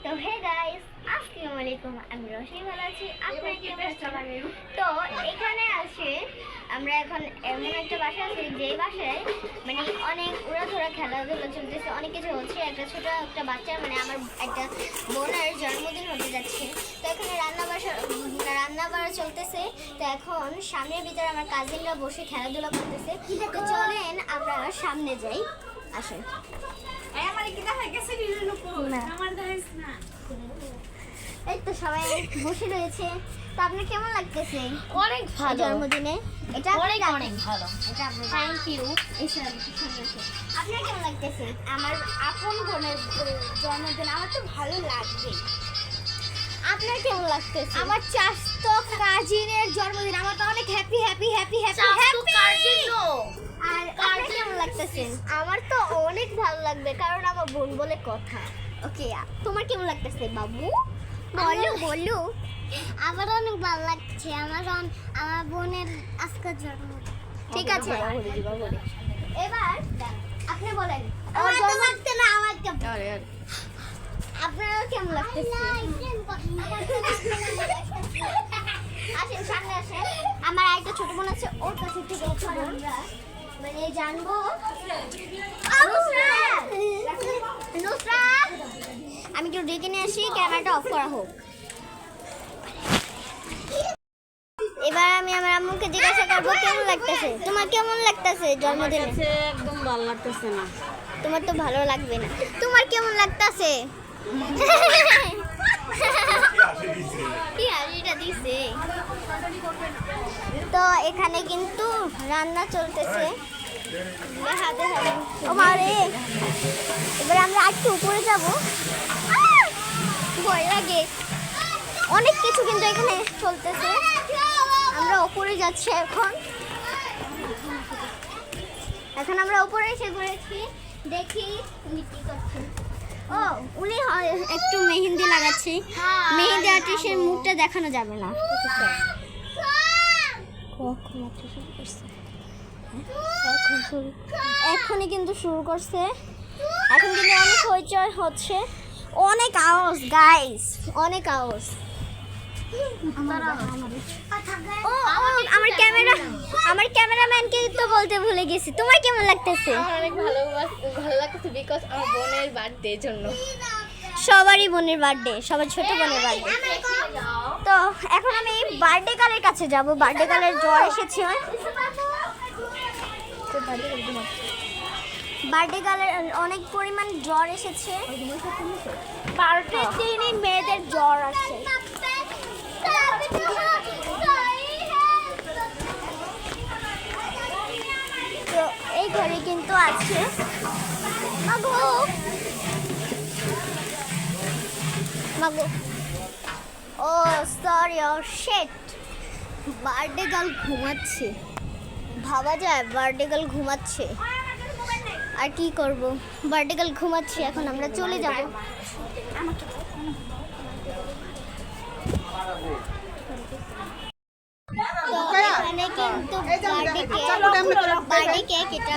তো hey guys, আসসালামু আলাইকুম। আমি রোশনি, ভালো আছি। আপনারা কেমন আছেন? তো এখানে আছে আমরা এখন এমন একটা বাসা আছে যেই বাসায় মানে অনেক উড়াধুরা খেলাধুলা চলতেছে, অনেক কিছু হচ্ছে। একটা ছোট একটা বাচ্চা মানে আমার একটা বোনের জন্মদিন হতে যাচ্ছে। তো এখানে রান্না বাড়া চলতেছে। তো এখন সামনের ভিতরে আমার কাজিনরা বসে খেলাধুলা করতেছে। তো চলেন আমরা সামনে যাই, আসেন। এই তো সবাই বসে রয়েছে। তো আপনার কেমন লাগতেছে? অনেক ভালো। জন্মদিনে এটা অনেক অনেক ভালো। এটা আপনার থ্যাংক ইউ। আপনার কেমন লাগতেছে? আমার আপন বোনের জন্মদিন আমার তো ভালো লাগবে। আপনার কেমন লাগতেছে? আমার চাচাতো কাজিনের জন্মদিন, আমার তো অনেক happy happy happy happy happy. আর আপনার কেমন লাগতেছে? আমার তো অনেক ভালো লাগবে কারণ আমার বোন বলে কথা। ওকে, তোমার কেমন লাগতেছে বাবু? বলো বলো। আমার অনেক ভালো লাগছে। আমার বোনের আজকে জন্মদিন। ঠিক আছে, এবার আপনি বলেন। আমার তো লাগছে না, আমার তো আপনার কেমন লাগতেছে? আসেন সামনে আসেন। আমার একটা ছোট বোন আছে, ওর কাছে থেকে আমরা মানে জানবো। নুসরাত, আমি একটু ডেকে নিয়ে আসি, ক্যামেরাটা অফ করা হোক। এবার আমি আমার আম্মুকে জিজ্ঞাসা করবো কেমন লাগতেছে। তোমার কেমন লাগতেছে জন্মদিনে? একদম ভালো লাগতেছে না। তোমার তো ভালো লাগবে না। তোমার কেমন লাগতেছে? কি হাসিটা দিছে? তো এখানে কিন্তু রান্না চলতেছে হাতে হাতে। ও মারে, এবার আমরা একটু উপরে যাব। ভয় লাগে, অনেক কিছু কিন্তু এখানে চলতেছে। আমরা উপরে যাচ্ছি এখন। আমরা উপরে এসে ঘুরেছি, দেখি উনি কি করছেন। ও, উনি একটু মেহেন্দি লাগাচ্ছে। মেহেন্দি আর্টিস্টের মুখটা দেখানো যাবে না। এখনই কিন্তু শুরু করছে। এখন কিন্তু অনেক হইচই হচ্ছে, অনেক আওয়াজ গাইস, অনেক আওয়াজ। আমার ক্যামেরাম্যানকে তো বলতে ভুলে গেছি। তোমার কেমন লাগতেছে? অনেক ভালো লাগতেছে বিকজ আমার বোনের বার্থডে জন্য। সবারই বোনের বার্থডে, সবার ছোট বোনের বার্থডে। তো এখন আমি বার্থডে গার্লের কাছে যাব। বার্থডে গার্লের জ্বর এসেছে। বার্থডে গার্লের অনেক পরিমাণ জ্বর এসেছে। বার্থডে দিনই মেয়েদের জ্বর আসে। তো এই ঘরে কিন্তু আছে মাগো মাগো। ও সরি, ও শিট। বার্থডে গার্ল ঘুমাচ্ছে, ভাবা যায় বার্থডে গার্ল ঘুমাচ্ছে। আর কি করব, বার্থডে গার্ল ঘুমাচ্ছে। এখন আমরা চলে যাব। তো এখানে কিন্তু বার্থডে কেক এটা